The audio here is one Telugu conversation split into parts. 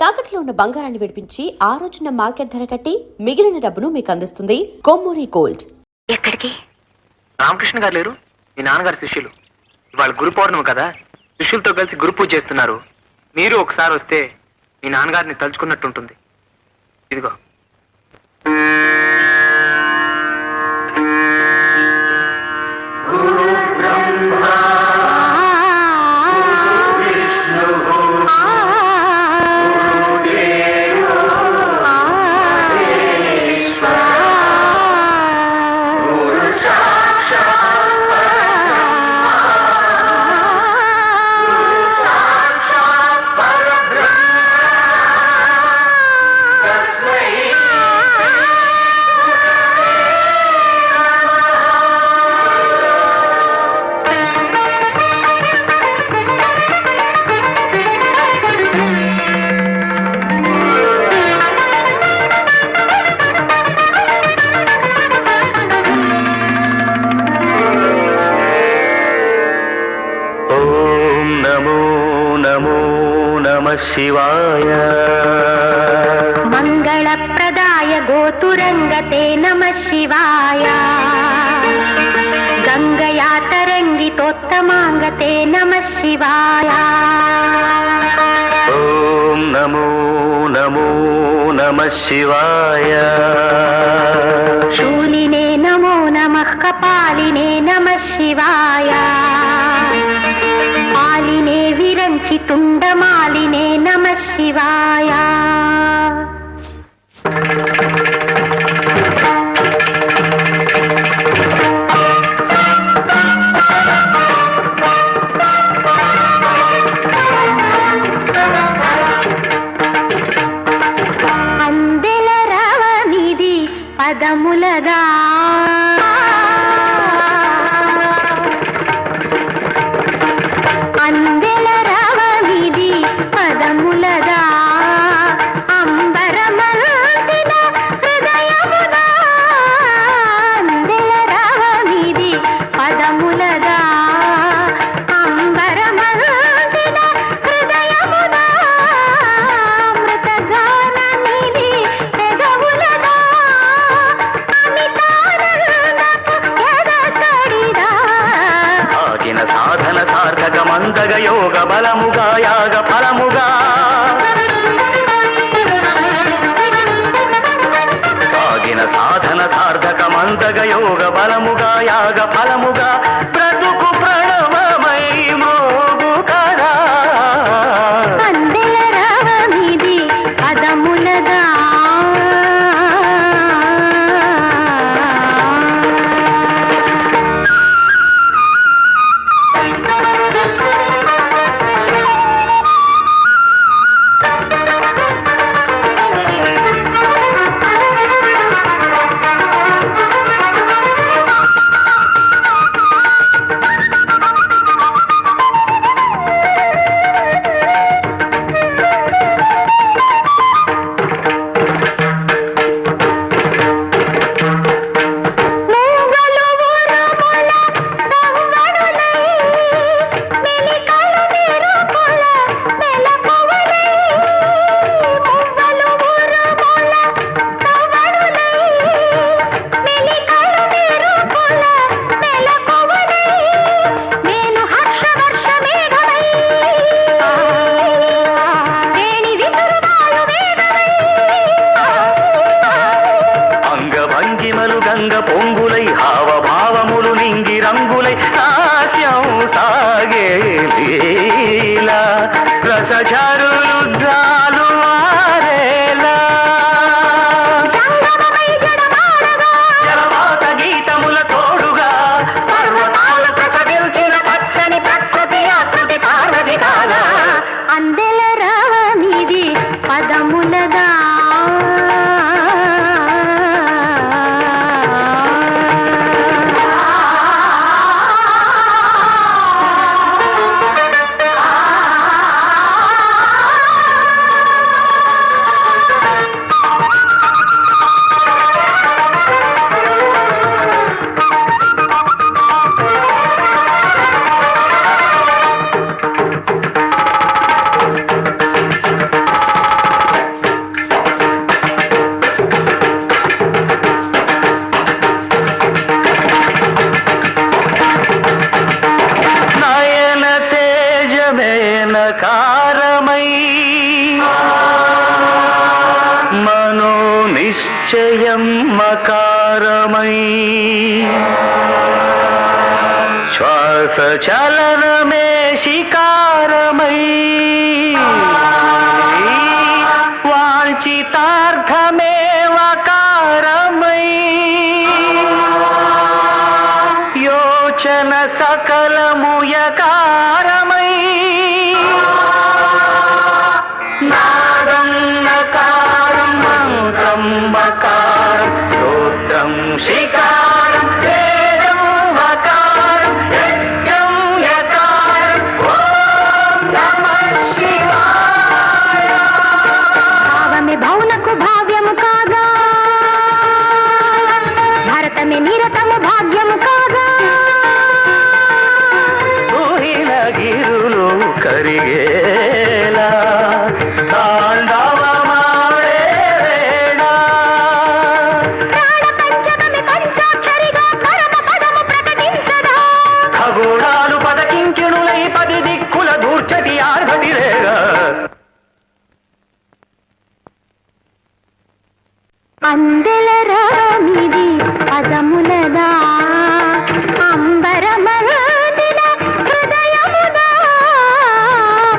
తాకట్లో ఉన్న బంగారాన్ని విడిపించి ఆ రోజున మార్కెట్ ధర కట్టి మిగిలిన డబ్బును మీకు అందిస్తుంది కొమ్మూరి గోల్డ్. ఎక్కడికి? రామకృష్ణ గారు లేరు, మీ నాన్నగారి శిష్యులు. ఇవాళ గురు పౌర్ణమి కదా, శిష్యులతో కలిసి గురు పూజ చేస్తున్నారు. మీరు ఒకసారి వస్తే మీ నాన్నగారిని తలుచుకున్నట్టుంటుంది. ఇదిగో. शिवाय मंगलप्रदाय गोतुरंगते नमः शिवाय गंगया तरंगितोत्तमांगते नमः शिवाय ओम नमो नमो नमः शिवाय शूलिने नमो नमः कपालिने नमः शिवाय मालिने विरंचि तुंडमालिने नमः शिवाय अंदेल रवनिधि पदमुलगा अंदेल रवनिधि पदमुलगा अंबरमल्दिन हृदयमुना अंदेल रवनिधि पदमुलगा अंबरमल्दिन हृदयमुना अमृतगाननिधि పెదవులగా అమితానందపు ఎదకడిదా సాగిన సాధన సార్థక మందగ యోగ బలముగా యాగ ఫలముగా సాగిన సాధన సార్థక మందగ యోగ బలముగా యాగ ఫలముగా బ్రతుకు ప్రణవమై మోగు కదా అందెల రవనిధి పదములగా అంగభంగిమలు గంగ పొంగులై హావభావములు నింగి రంగులై హాస్యం సాగే లీలా రసఝరుద్రాలు మారేలా జలవాత గీతముల తోడుగా పర్వతాలు ప్రసవించిన పచ్చని ప్రకృతి ఆకృతి పార్వతి కాల అందెల రవనిధి పదములగా నిశ్చయం మకారమై శ్వాస చలనమే శికారమై వాంఛితార్థమే వకారమై యోచన సకలముయకారమై నాదం నకారం మంత్రం మకారం స్తోత్రం శికారం వేదం వకారం యజ్ఞం యకారం ఓం నమః శివాయ. భావమే భౌనకు భావ్యము కాగా భారతమే నిరతము భాగ్యము కాగా ఊహిన గిరులు కరిగేలా తాండవమాడే వేళ. ప్రాణ పంచమమి పంచాక్షరిగా పరమ పదము ప్రకటించదా ఖగోళాలు పదకింకిణులై పది దిక్కుల దూర్చటి ఆర్భటిరేగా అందెల రామిది పదములదా అంబరమదిన హృదయముదా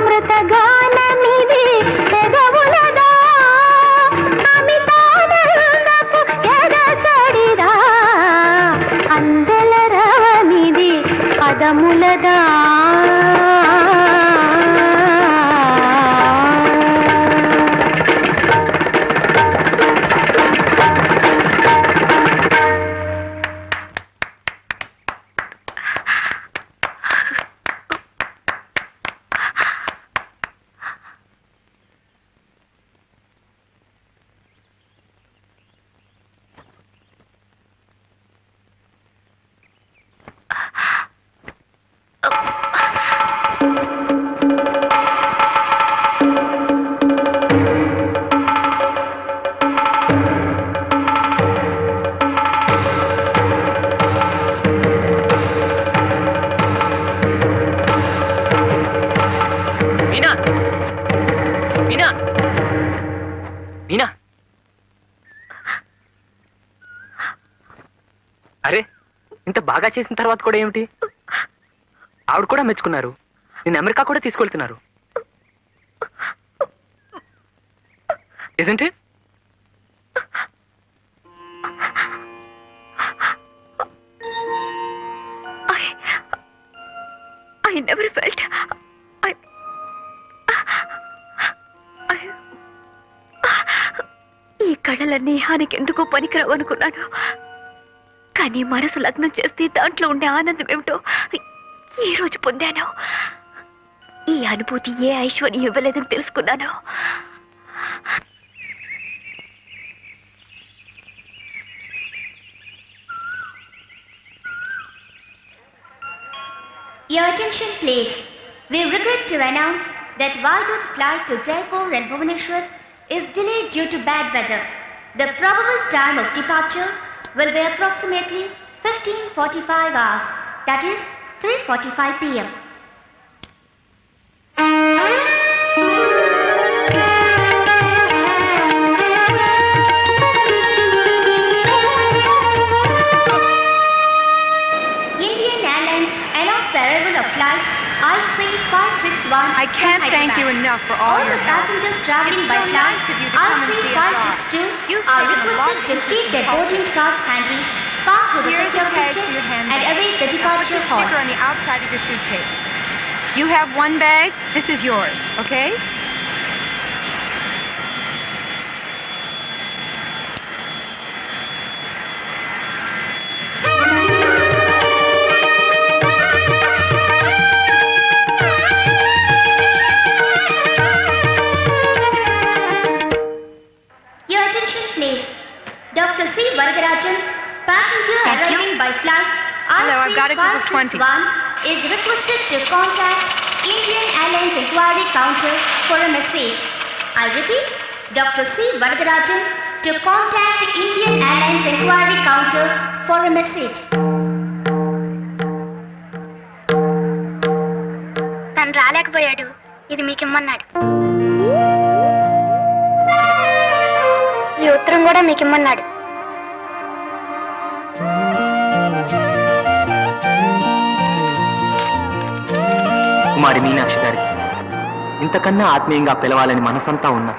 మృతగానమిది పెదవులదా అమితానందపు ఎడతడిదా అందెల రామిది పదములదా మీనా మీనా మీనా అరే ఇంత బాగా చేసిన తర్వాత కూడా ఏమిటి? ఆవిడ కూడా మెచ్చుకున్నారు, నేను అమెరికా కూడా తీసుకెళ్తున్నారు. Isn't it? I never felt ఈ కళలన్నీ హానికి ఎందుకో పనికిరావు అనుకున్నాను. కానీ మనసు లగ్నం చేస్తే దాంట్లో ఉండే ఆనందం ఏమిటో ఈ రోజు పొందాను. ఈ అనుభూతి ఏ ఐశ్వర్యం ఇవ్వలేదని తెలుసుకున్నాను. Your attention please. We regret to announce that Vaigut flight to Jaipur and Bhubaneswar is delayed due to bad weather. The probable time of departure will be approximately 15:45 hours, that is 3:45 p.m. Indian Airlines announced the arrival of flight IC561. I can't thank you enough for all All your the help. passengers traveling It's by so flight nice of you to come and see us off. IC562 You've are taken a lot requested to of keep their interest in boarding cards handy, pass through the Here's a security tag check for your and handbag. await the Now put departure the hall. sticker on the outside of your suitcase. You have one bag. This is yours, okay? Your attention please. Dr. C. Varagarajan, passenger Thank you. arriving by flight Hello, I've got a group of 20. IC561 is requested to contact Indian Airlines Inquiry Counter for a message. I repeat, Dr. C. Varagarajan to contact Indian Airlines Inquiry Counter for a message. తను రాలేకపోయాడు, ఇది మీకు ఇమ్మన్నాడు. You ఉత్తరం కూడా మీకు ఇమ్మన్నాడు. కుమారి మీనాక్షి గారికి ఇంతకన్నా ఆత్మీయంగా పిలవాలని మనసంతా ఉన్నా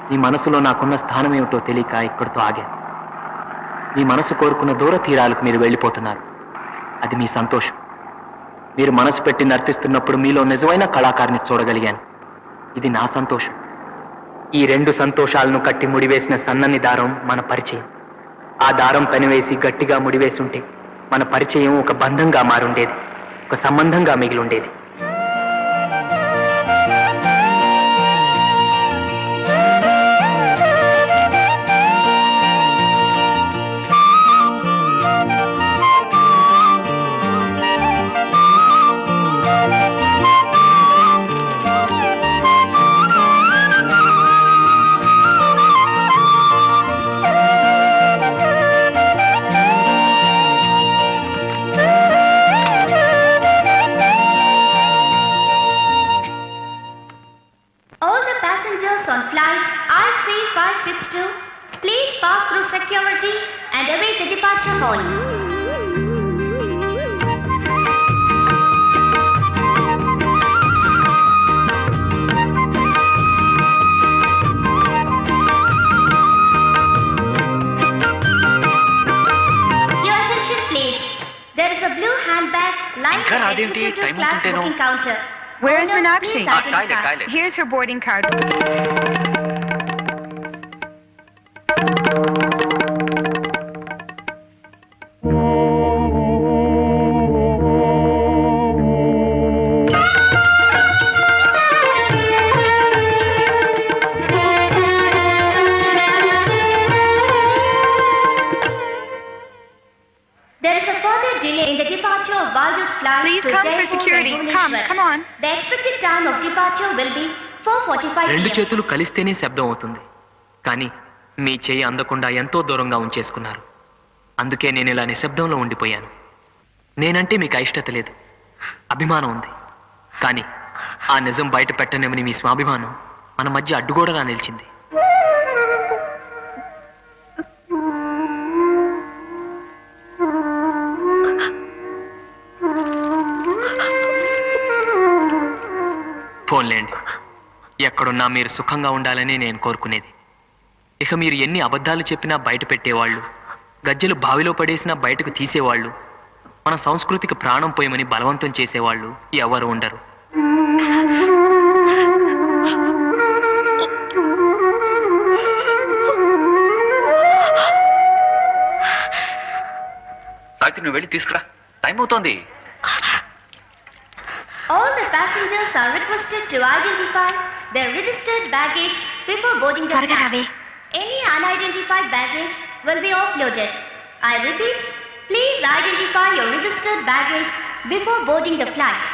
మీ మనసులో నాకున్న స్థానం ఏమిటో తెలియక ఇక్కడితో ఆగాను. మీ మనసు కోరుకున్న దూర తీరాలకు మీరు వెళ్ళిపోతున్నారు. అది మీ సంతోషం. మీరు మనసు పెట్టి నర్తిస్తున్నప్పుడు మీలో నిజమైన కళాకారుని చూడగలిగాను. ఇది నా సంతోషం. ఈ రెండు సంతోషాలను కట్టి ముడివేసిన సన్నని దారం మన పరిచయం. ఆ దారం పెనవేసి గట్టిగా ముడివేసి ఉంటే మన పరిచయం ఒక బంధంగా మారుండేది, ఒక సంబంధంగా మిగిలుండేది. All the passengers on flight IC562, please pass through security and await the departure hall. Your attention please. There is a blue handbag lying ఇంకా at the రాదేంటి? executive time class అవుతుంటేనో. booking counter. Where's Owner, Meenakshi? please identify. Here's her boarding card. There is a further delay in the departure of Valdut flight Please to come for Jaipur security. and Come, Bhubaneswar. come on. The expected time of departure will be 4:45 రెండు p.m. చేతులు కలిస్తేనే శబ్దం అవుతుంది. కానీ మీ చెయ్యి అందకుండా ఎంతో దూరంగా ఉంచేసుకున్నారు. అందుకే నేను ఇలా నిశ్శబ్దంలో ఉండిపోయాను. నేనంటే మీకు అయిష్టత లేదు, అభిమానం ఉంది. కానీ ఆ నిజం బయట పెట్టనేమని మీ స్వాభిమానం మన మధ్య అడ్డుగోడగా నిలిచింది. ఫోన్లేండి, ఎక్కడున్నా మీరు సుఖంగా ఉండాలని నేను కోరుకునేది. ఇక మీరు ఎన్ని అబద్ధాలు చెప్పినా బయట పెట్టేవాళ్ళు, గజ్జెలు బావిలో పడేసినా బయటకు తీసేవాళ్ళు, మన సంస్కృతికి ప్రాణం పోయమని బలవంతం చేసేవాళ్ళు ఎవరు ఉండరు. సాగితే నువ్వు వెళ్ళి తీసుకురా, టైం అవుతోంది. All the passengers are requested to identify their registered baggage before boarding the త్వరగా flight. రావే. Any unidentified baggage will be offloaded. I repeat, please identify your registered baggage before boarding the flight.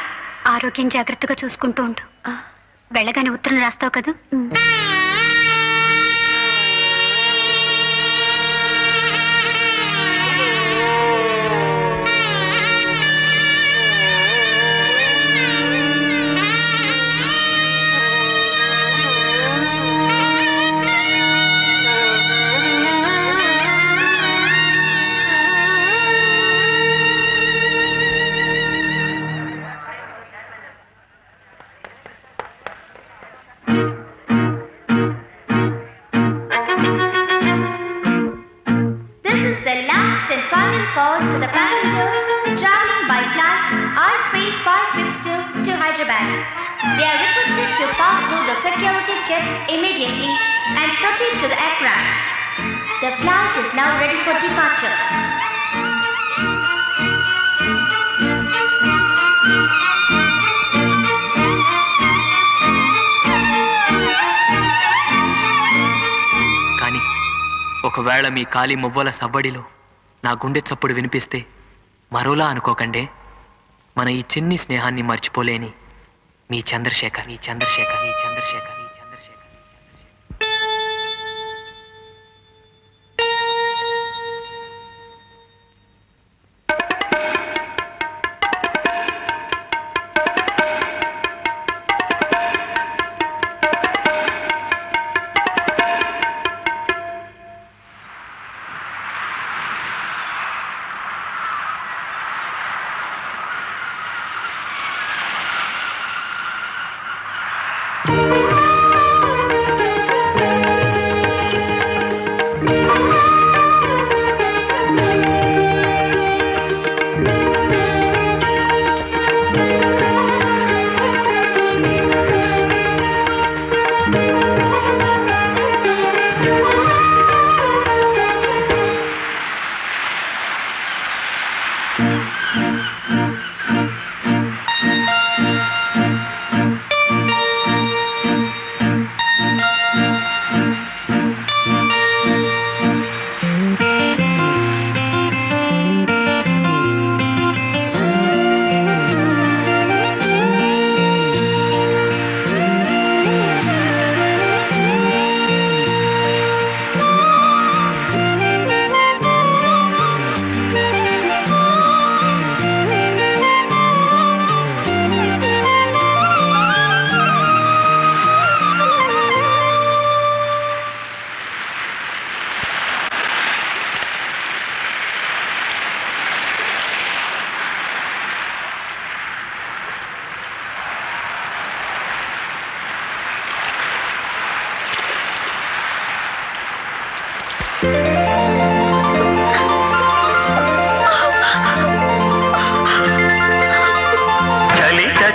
ఆరోగ్యం జాగ్రత్తగా చూసుకుంటూ ఉండు. వెళ్ళగానే ఉత్తరం రాస్తావు కదా. This is the last and final call to the passengers traveling by flight IC562 to Hyderabad. They are requested to pass through the security check immediately and proceed to the aircraft. The flight is now ready for departure. కానీ ఒకవేళ మీ కాలి మువ్వల సవ్వడిలో నా గుండె చప్పుడు వినిపిస్తే మరోలా అనుకోకండే. మన ఈ చిన్ని స్నేహాన్ని మర్చిపోలేని మీ చంద్రశేఖర్.